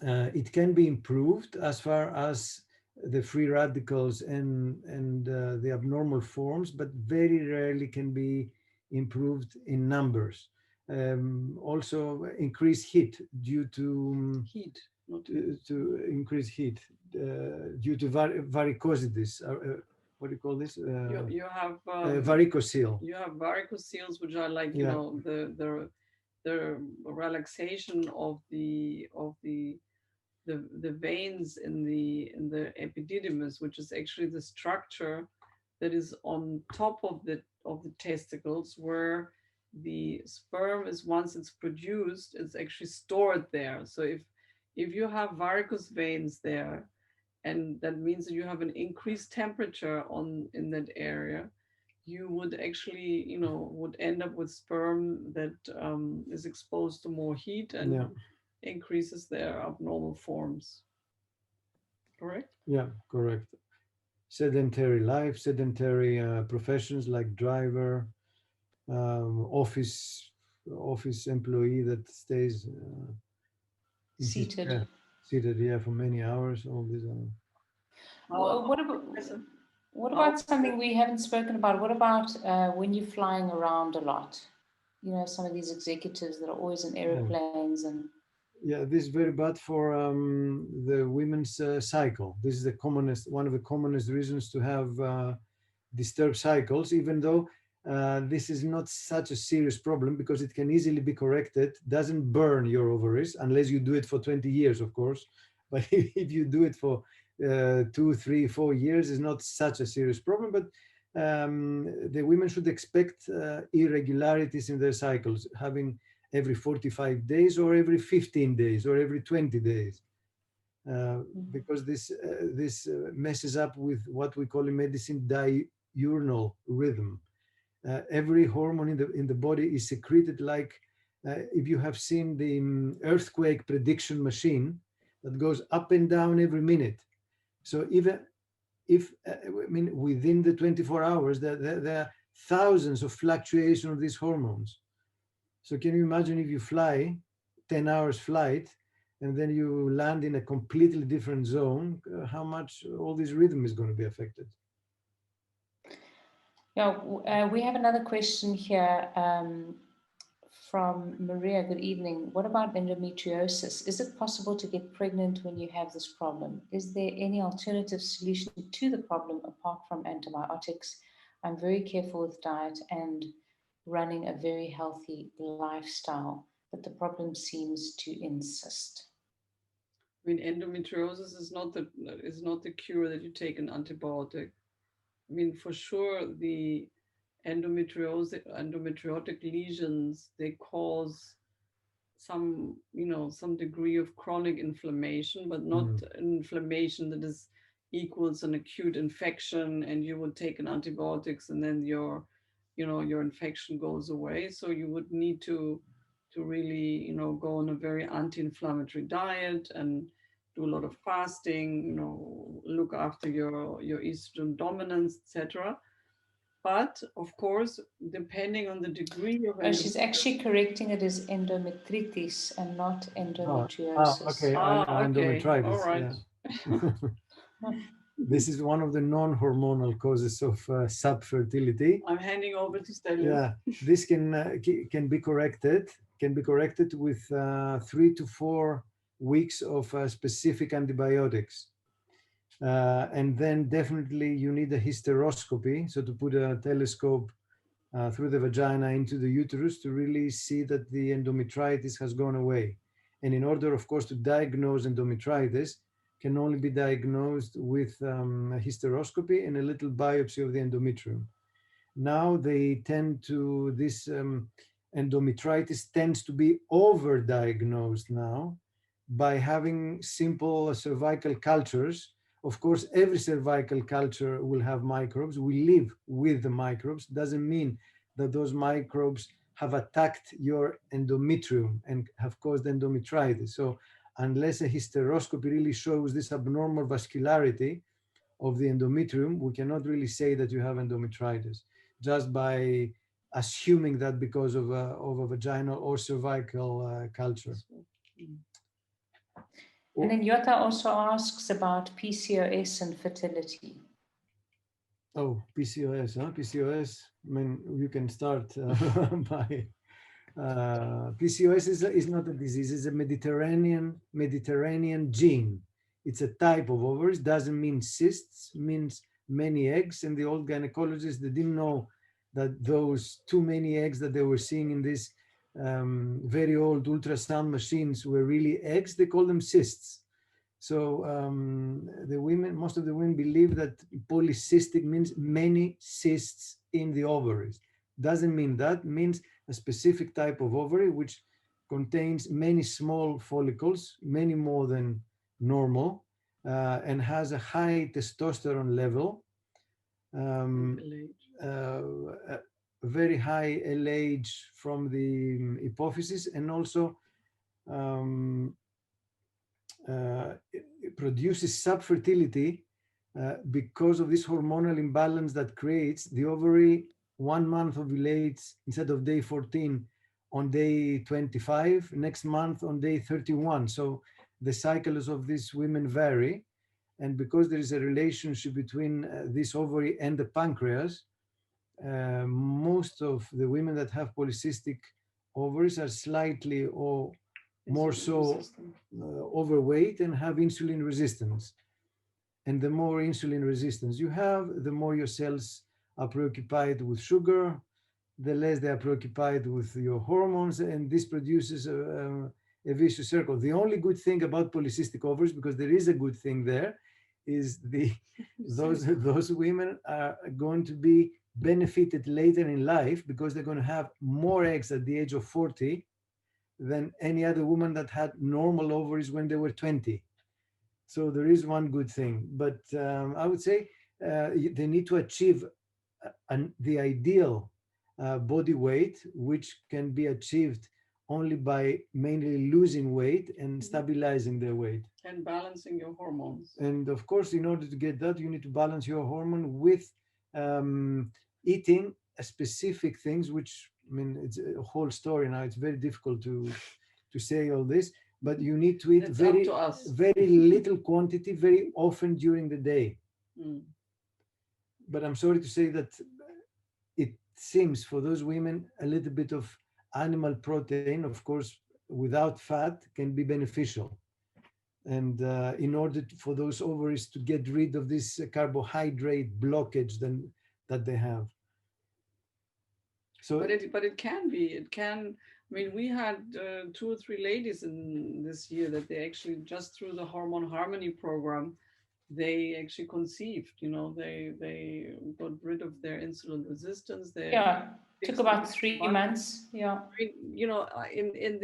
It can be improved as far as the free radicals and the abnormal forms, but very rarely can be improved in numbers. Also increased heat due to Heat. to increase heat due to varicosities. What do you call this? You have Varicocele. You have varicoceles, which are like Yeah. the relaxation of the veins in the epididymis, which is actually the structure that is on top of the testicles, where the sperm is, once it's produced, it's actually stored there. So if you have varicose veins there, and that means that you have an increased temperature in that area, you would actually, would end up with sperm that is exposed to more heat and increases their abnormal forms. Correct? Yeah, correct. Sedentary life, sedentary professions like driver, office employee that stays in Seated. Seated, yeah, for many hours. All these are. Well, what about something we haven't spoken about? What about when you're flying around a lot? Some of these executives that are always in airplanes and. Yeah, this is very bad for the women's cycle. This is one of the commonest reasons to have disturbed cycles, even though this is not such a serious problem because it can easily be corrected. Doesn't burn your ovaries unless you do it for 20 years, of course. But if you do it for 2, 3, 4 years, it's not such a serious problem. But the women should expect irregularities in their cycles, having every 45 days or every 15 days or every 20 days. Because this messes up with what we call in medicine diurnal rhythm. Every hormone in the body is secreted like if you have seen the earthquake prediction machine that goes up and down every minute. So even if within the 24 hours there are thousands of fluctuations of these hormones. So can you imagine if you fly 10 hours flight and then you land in a completely different zone, how much all this rhythm is going to be affected? Yeah, we have another question here from Maria. Good evening. What about endometriosis? Is it possible to get pregnant when you have this problem? Is there any alternative solution to the problem apart from antibiotics? I'm very careful with diet and running a very healthy lifestyle, but the problem seems to insist. I mean, endometriosis is not the cure that you take an antibiotic. I mean, for sure, the endometriotic lesions, they cause some degree of chronic inflammation, but not an inflammation that is equals an acute infection, and you would take an antibiotics and then your infection goes away. So you would need to really, go on a very anti-inflammatory diet and do a lot of fasting, look after your estrogen dominance, etc. But of course, depending on the degree of she's actually correcting it as endometritis and not endometriosis. Okay, okay, endometritis. all right. Yeah. This is one of the non-hormonal causes of subfertility. I'm handing over to Stelios. Yeah, this can be corrected. Can be corrected with 3 to 4 weeks of specific antibiotics. And then definitely you need a hysteroscopy, so to put a telescope through the vagina into the uterus to really see that the endometritis has gone away. And in order, of course, to diagnose endometritis, can only be diagnosed with a hysteroscopy and a little biopsy of the endometrium. Now they tend to, this endometritis tends to be overdiagnosed now by having simple cervical cultures. Of course, every cervical culture will have microbes. We live with the microbes. Doesn't mean that those microbes have attacked your endometrium and have caused endometritis. So unless a hysteroscopy really shows this abnormal vascularity of the endometrium, we cannot really say that you have endometritis just by assuming that because of a vaginal or cervical culture. And then Yota also asks about PCOS and fertility. Oh, PCOS, huh? PCOS, I mean, you can start by PCOS is not a disease, it's a Mediterranean gene. It's a type of ovaries, doesn't mean cysts, means many eggs. And the old gynecologists, they didn't know that those too many eggs that they were seeing in these very old ultrasound machines were really eggs. They call them cysts. So the women, most of the women believe that polycystic means many cysts in the ovaries. Doesn't mean that, means a specific type of ovary which contains many small follicles, many more than normal, and has a high testosterone level, a very high LH from the hypophysis, and also it produces subfertility because of this hormonal imbalance that creates the ovary 1 month ovulates instead of day 14 on day 25, next month on day 31. So the cycles of these women vary. And because there is a relationship between this ovary and the pancreas, most of the women that have polycystic ovaries are slightly or more so overweight and have insulin resistance. And the more insulin resistance you have, the more your cells are preoccupied with sugar, the less they are preoccupied with your hormones, and this produces a vicious circle. The only good thing about polycystic ovaries, because there is a good thing there, is those women are going to be benefited later in life because they're going to have more eggs at the age of 40 than any other woman that had normal ovaries when they were 20. So there is one good thing, but I would say they need to achieve the ideal body weight, which can be achieved only by mainly losing weight and stabilizing their weight. And balancing your hormones. And of course, in order to get that, you need to balance your hormone with eating specific things, which, I mean, it's a whole story now. It's very difficult to say all this, but you need to eat very little quantity, very often during the day. But I'm sorry to say that it seems for those women, a little bit of animal protein, of course, without fat, can be beneficial. And in order for those ovaries to get rid of this carbohydrate blockage that they have. So, but it can be. It can. I mean, we had 2 or 3 ladies in this year that they actually just through the Hormone Harmony program, they actually conceived. You know, they got rid of their insulin resistance. Took about 3 months. Yeah. You know, in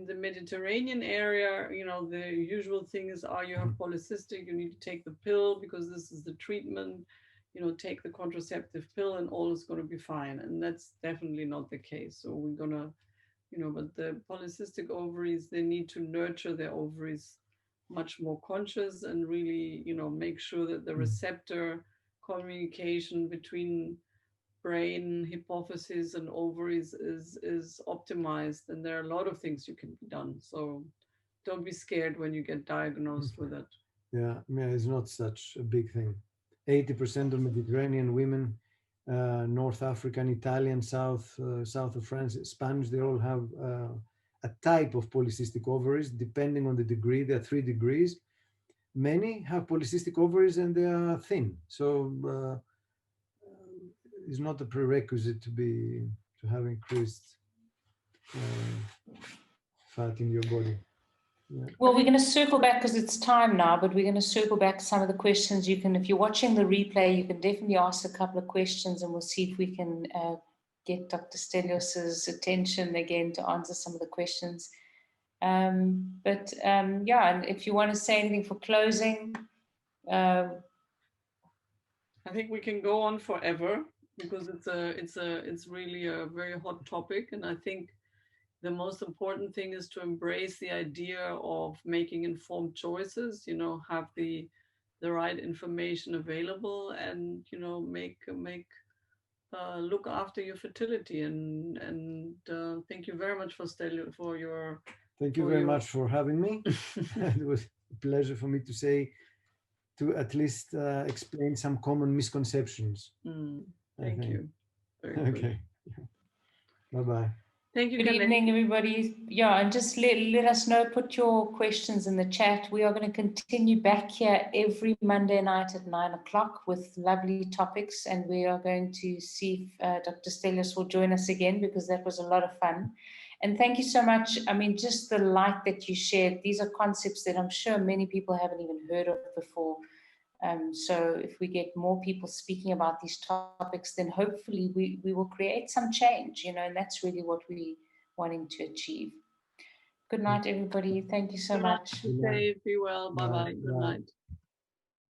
the Mediterranean area, you know, the usual thing is, you have polycystic, you need to take the pill because this is the treatment. You know, take the contraceptive pill and all is going to be fine. And that's definitely not the case. So we're going to, you know, but the polycystic ovaries, they need to nurture their ovaries much more conscious and really, you know, make sure that the receptor communication between brain, hypophysis and ovaries is optimized. And there are a lot of things you can be done. So don't be scared when you get diagnosed with it. Yeah, yeah, it's not such a big thing. 80% of Mediterranean women, North African, Italian, south of France, Spanish, they all have a type of polycystic ovaries, depending on the degree. There are 3 degrees. Many have polycystic ovaries and they are thin. So it's not a prerequisite to have increased fat in your body. Yeah. Well, we're going to circle back because it's time now, but we're going to circle back to some of the questions. You can, if you're watching the replay, you can definitely ask a couple of questions and we'll see if we can get Dr. Stelios's attention again to answer some of the questions. Yeah, and if you want to say anything for closing. I think we can go on forever because it's really a very hot topic, and I think the most important thing is to embrace the idea of making informed choices, you know, have the right information available, and, you know, look after your fertility. And thank you very much for your. Thank you very much for having me. It was a pleasure for me to at least explain some common misconceptions. Thank you. Very okay. Bye-bye. Thank you. Good evening, everybody. Yeah, and just let us know, put your questions in the chat. We are going to continue back here every Monday night at 9 o'clock with lovely topics, and we are going to see if Dr. Stelios will join us again, because that was a lot of fun. And thank you so much. I mean, just the light that you shared. These are concepts that I'm sure many people haven't even heard of before. So if we get more people speaking about these topics, then hopefully we will create some change, you know, and that's really what we're wanting to achieve. Good night, everybody. Thank you so much. Be safe, be well. Bye-bye. Good night.